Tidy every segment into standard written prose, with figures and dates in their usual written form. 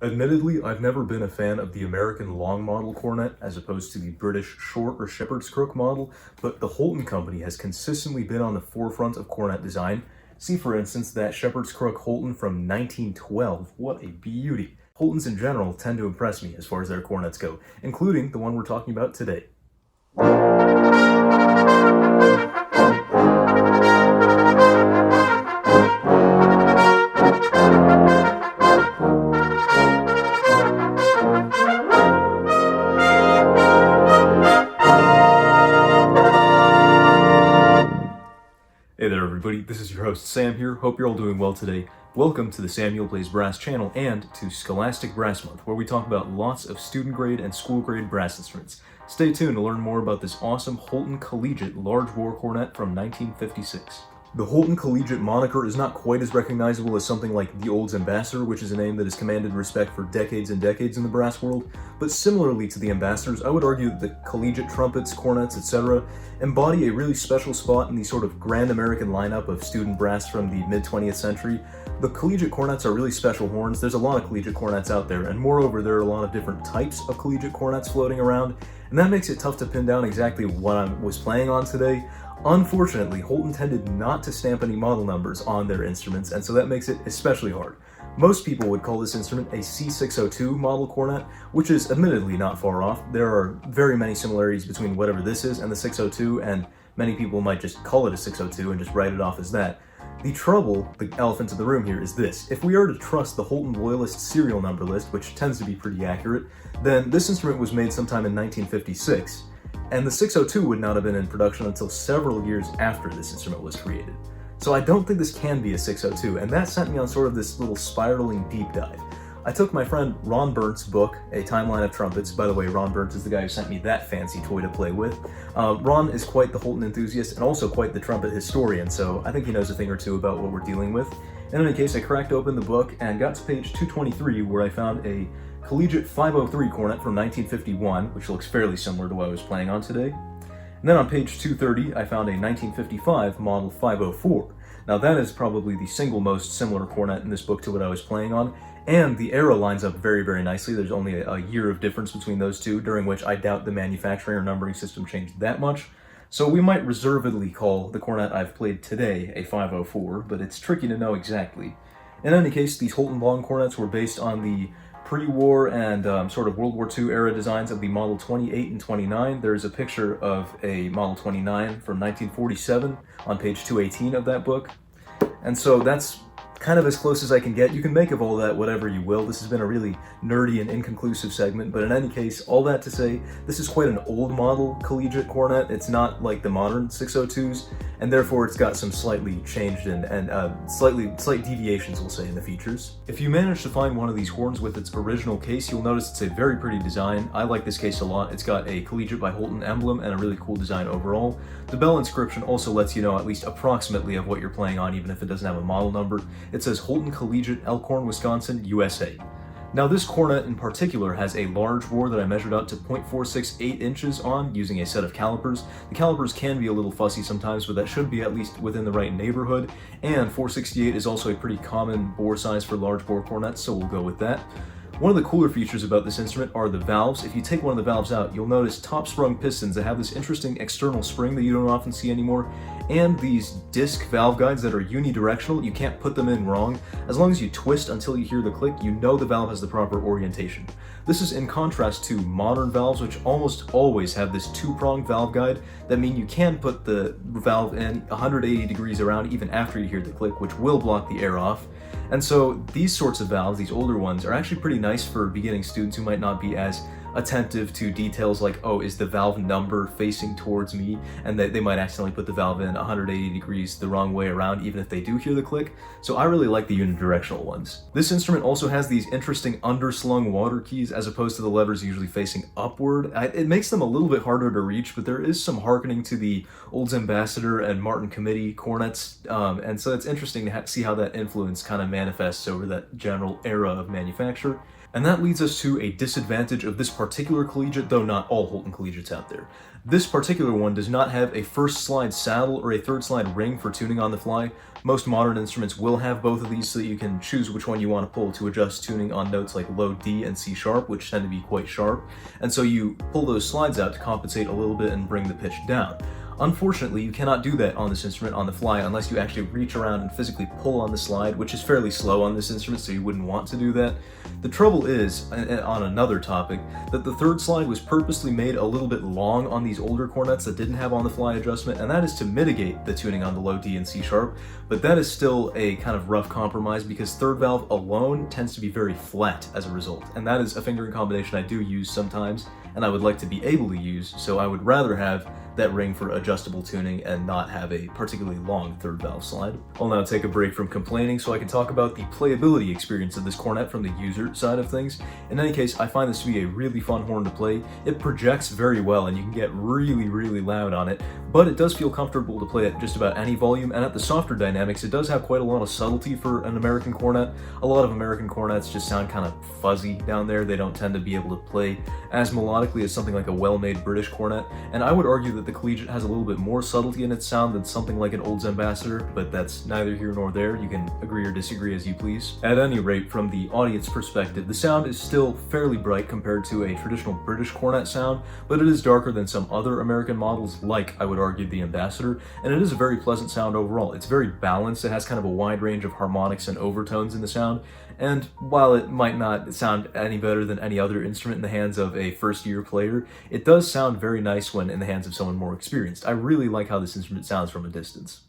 Admittedly, I've never been a fan of the American long model cornet as opposed to the British short or shepherd's crook model, but the Holton company has consistently been on the forefront of cornet design. See, for instance, that shepherd's crook Holton from 1912. What a beauty. Holtons in general tend to impress me as far as their cornets go, including the one we're talking about today. Hey there everybody, this is your host Sam here. Hope you're all doing well today. Welcome to the Samuel Plays Brass channel and to Scholastic Brass Month, where we talk about lots of student grade and school grade brass instruments. Stay tuned to learn more about this awesome Holton Collegiate large bore cornet from 1956. The Holton Collegiate moniker is not quite as recognizable as something like the Olds Ambassador, which is a name that has commanded respect for decades and decades in the brass world, but similarly to the Ambassadors, I would argue that the collegiate trumpets, cornets, etc. embody a really special spot in the sort of grand American lineup of student brass from the mid-20th century. The collegiate cornets are really special horns. There's a lot of collegiate cornets out there, and moreover, there are a lot of different types of collegiate cornets floating around, and that makes it tough to pin down exactly what I was playing on today. Unfortunately, Holton tended not to stamp any model numbers on their instruments, and so that makes it especially hard. Most people would call this instrument a C602 model cornet, which is admittedly not far off. There are very many similarities between whatever this is and the 602, and many people might just call it a 602 and just write it off as that. The trouble, the elephant in the room here, is this. If we are to trust the Holton Loyalist serial number list, which tends to be pretty accurate, then this instrument was made sometime in 1956. And the 602 would not have been in production until several years after this instrument was created. So I don't think this can be a 602, and that sent me on sort of this little spiraling deep dive. I took my friend Ron Berndt's book, A Timeline of Trumpets. By the way, Ron Berndt is the guy who sent me that fancy toy to play with. Ron is quite the Holton enthusiast and also quite the trumpet historian, so I think he knows a thing or two about what we're dealing with. In any case, I cracked open the book and got to page 223, where I found a Collegiate 503 cornet from 1951, which looks fairly similar to what I was playing on today. And then on page 230, I found a 1955 model 504. Now that is probably the single most similar cornet in this book to what I was playing on, and the era lines up very, very nicely. There's only a year of difference between those two, during which I doubt the manufacturing or numbering system changed that much. So we might reservedly call the cornet I've played today a 504, but it's tricky to know exactly. In any case, these Holton long cornets were based on the pre-war and sort of World War II era designs of the Model 28 and 29. There's a picture of a Model 29 from 1947 on page 218 of that book. And so that's kind of as close as I can get. You can make of all that whatever you will. This has been a really nerdy and inconclusive segment, but in any case, all that to say, this is quite an old model collegiate cornet. It's not like the modern 602s, and therefore it's got some slightly changed and slight deviations, we'll say, in the features. If you manage to find one of these horns with its original case, you'll notice it's a very pretty design. I like this case a lot. It's got a Collegiate by Holton emblem and a really cool design overall. The bell inscription also lets you know at least approximately of what you're playing on, even if it doesn't have a model number. It says Holton Collegiate, Elkhorn, Wisconsin, USA. Now this cornet in particular has a large bore that I measured out to 0.468 inches on using a set of calipers. The calipers can be a little fussy sometimes, but that should be at least within the right neighborhood. And 468 is also a pretty common bore size for large bore cornets, so we'll go with that. One of the cooler features about this instrument are the valves. If you take one of the valves out, you'll notice top-sprung pistons that have this interesting external spring that you don't often see anymore, and these disc valve guides that are unidirectional. You can't put them in wrong. As long as you twist until you hear the click, you know the valve has the proper orientation. This is in contrast to modern valves, which almost always have this two-pronged valve guide that mean you can put the valve in 180 degrees around even after you hear the click, which will block the air off. And so these sorts of valves, these older ones, are actually pretty nice for beginning students who might not be as attentive to details like, oh, is the valve number facing towards me? And they might accidentally put the valve in 180 degrees the wrong way around, even if they do hear the click. So I really like the unidirectional ones. This instrument also has these interesting underslung water keys as opposed to the levers usually facing upward. It makes them a little bit harder to reach, but there is some harkening to the Olds Ambassador and Martin Committee cornets. And so it's interesting to see how that influence kind of manifests over that general era of manufacture. And that leads us to a disadvantage of this particular collegiate, though not all Holton Collegiates out there. This particular one does not have a first slide saddle or a third slide ring for tuning on the fly. Most modern instruments will have both of these so that you can choose which one you want to pull to adjust tuning on notes like low D and C sharp, which tend to be quite sharp. And so you pull those slides out to compensate a little bit and bring the pitch down. Unfortunately, you cannot do that on this instrument on the fly unless you actually reach around and physically pull on the slide, which is fairly slow on this instrument, so you wouldn't want to do that. The trouble is, on another topic, that the third slide was purposely made a little bit long on these older cornets that didn't have on-the-fly adjustment, and that is to mitigate the tuning on the low D and C sharp, but that is still a kind of rough compromise because third valve alone tends to be very flat as a result, and that is a fingering combination I do use sometimes, and I would like to be able to use, so I would rather have that ring for adjustable tuning and not have a particularly long third valve slide. I'll now take a break from complaining so I can talk about the playability experience of this cornet from the user side of things. In any case, I find this to be a really fun horn to play. It projects very well and you can get really loud on it, but it does feel comfortable to play at just about any volume, and at the softer dynamics it does have quite a lot of subtlety for an American cornet. A lot of American cornets just sound kind of fuzzy down there. They don't tend to be able to play as melodically as something like a well-made British cornet, and I would argue that the Collegiate has a little bit more subtlety in its sound than something like an Olds Ambassador, but that's neither here nor there. You can agree or disagree as you please. At any rate, from the audience perspective, the sound is still fairly bright compared to a traditional British cornet sound, but it is darker than some other American models like, I would argue, the Ambassador, and it is a very pleasant sound overall. It's very balanced. It has kind of a wide range of harmonics and overtones in the sound, and while it might not sound any better than any other instrument in the hands of a first-year player, it does sound very nice when in the hands of someone more experienced. I really like how this instrument sounds from a distance.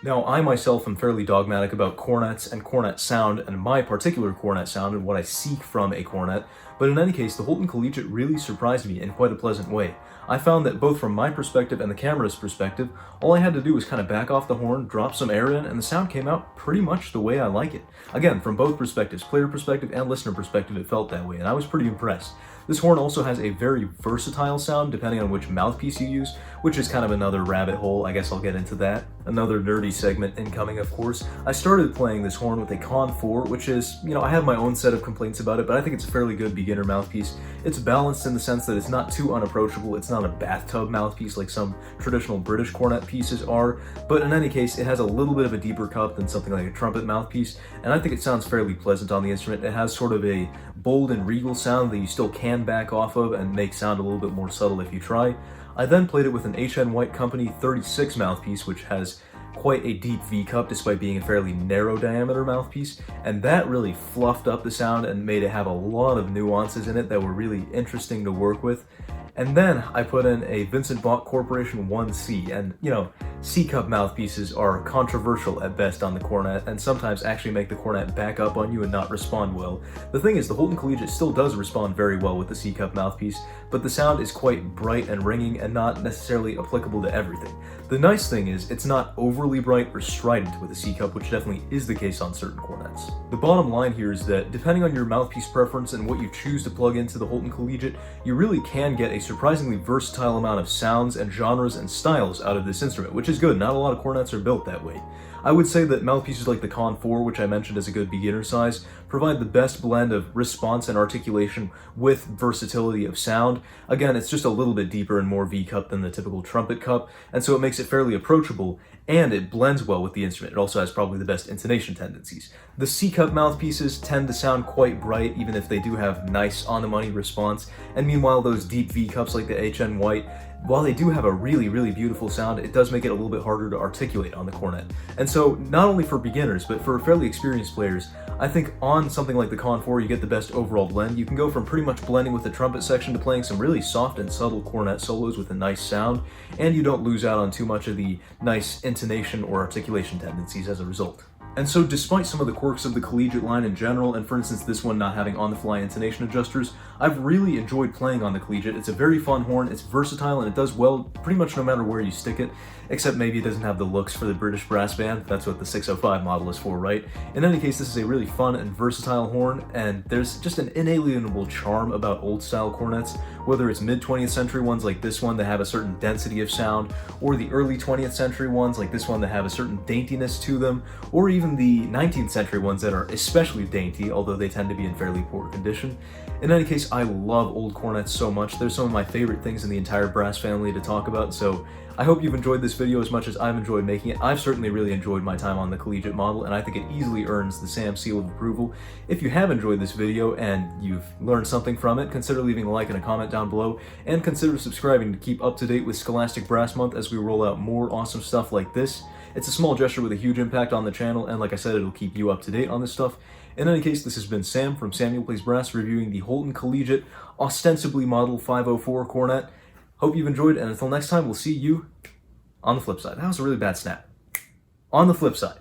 Now, I myself am fairly dogmatic about cornets and cornet sound and my particular cornet sound and what I seek from a cornet, but in any case, the Holton Collegiate really surprised me in quite a pleasant way. I found that both from my perspective and the camera's perspective, all I had to do was kind of back off the horn, drop some air in, and the sound came out pretty much the way I like it. Again, from both perspectives, player perspective and listener perspective, it felt that way, and I was pretty impressed. This horn also has a very versatile sound depending on which mouthpiece you use, which is kind of another rabbit hole. I guess I'll get into that. Another nerdy segment incoming, of course. I started playing this horn with a Con 4, which is, I have my own set of complaints about it, but I think it's a fairly good beginner mouthpiece. It's balanced in the sense that it's not too unapproachable. It's not a bathtub mouthpiece like some traditional British cornet pieces are, but in any case, it has a little bit of a deeper cup than something like a trumpet mouthpiece, and I think it sounds fairly pleasant on the instrument. It has sort of a bold and regal sound that you still can back off of and make sound a little bit more subtle if you try. I then played it with an HN White Company 36 mouthpiece, which has quite a deep V cup despite being a fairly narrow diameter mouthpiece, and that really fluffed up the sound and made it have a lot of nuances in it that were really interesting to work with. And then I put in a Vincent Bach Corporation 1C, and you know, C-cup mouthpieces are controversial at best on the cornet, and sometimes actually make the cornet back up on you and not respond well. The thing is, the Holton Collegiate still does respond very well with the C-cup mouthpiece, but the sound is quite bright and ringing and not necessarily applicable to everything. The nice thing is, it's not overly bright or strident with a C-cup, which definitely is the case on certain cornets. The bottom line here is that, depending on your mouthpiece preference and what you choose to plug into the Holton Collegiate, you really can get a surprisingly versatile amount of sounds and genres and styles out of this instrument, which is good. Not a lot of cornets are built that way. I would say that mouthpieces like the Con 4, which I mentioned as a good beginner size, provide the best blend of response and articulation with versatility of sound. Again, it's just a little bit deeper and more V-cup than the typical trumpet cup, and so it makes it fairly approachable, and it blends well with the instrument. It also has probably the best intonation tendencies. The C-cup mouthpieces tend to sound quite bright, even if they do have nice on-the-money response, and meanwhile those deep V-cups like the HN White, while they do have a really, really beautiful sound, it does make it a little bit harder to articulate on the cornet. And so, not only for beginners, but for fairly experienced players, I think on something like the Con 4, you get the best overall blend. You can go from pretty much blending with the trumpet section to playing some really soft and subtle cornet solos with a nice sound, and you don't lose out on too much of the nice intonation or articulation tendencies as a result. And so, despite some of the quirks of the Collegiate line in general, and for instance this one not having on-the-fly intonation adjusters, I've really enjoyed playing on the Collegiate. It's a very fun horn, it's versatile, and it does well pretty much no matter where you stick it, except maybe it doesn't have the looks for the British brass band. That's what the 605 model is for, right? In any case, this is a really fun and versatile horn, and there's just an inalienable charm about old-style cornets, whether it's mid-20th century ones like this one that have a certain density of sound, or the early 20th century ones like this one that have a certain daintiness to them, or even the 19th century ones that are especially dainty, although they tend to be in fairly poor condition. In any case, I love old cornets so much. They're some of my favorite things in the entire brass family to talk about, so I hope you've enjoyed this video as much as I've enjoyed making it. I've certainly really enjoyed my time on the Collegiate model, and I think it easily earns the Sam seal of approval. If you have enjoyed this video and you've learned something from it, consider leaving a like and a comment down below, and consider subscribing to keep up to date with Scholastic Brass Month as we roll out more awesome stuff like this. It's a small gesture with a huge impact on the channel, and like I said, it'll keep you up to date on this stuff. In any case, this has been Sam from Samuel Plays Brass reviewing the Holton Collegiate, ostensibly Model 504 cornet. Hope you've enjoyed, and until next time, we'll see you on the flip side. That was a really bad snap. On the flip side.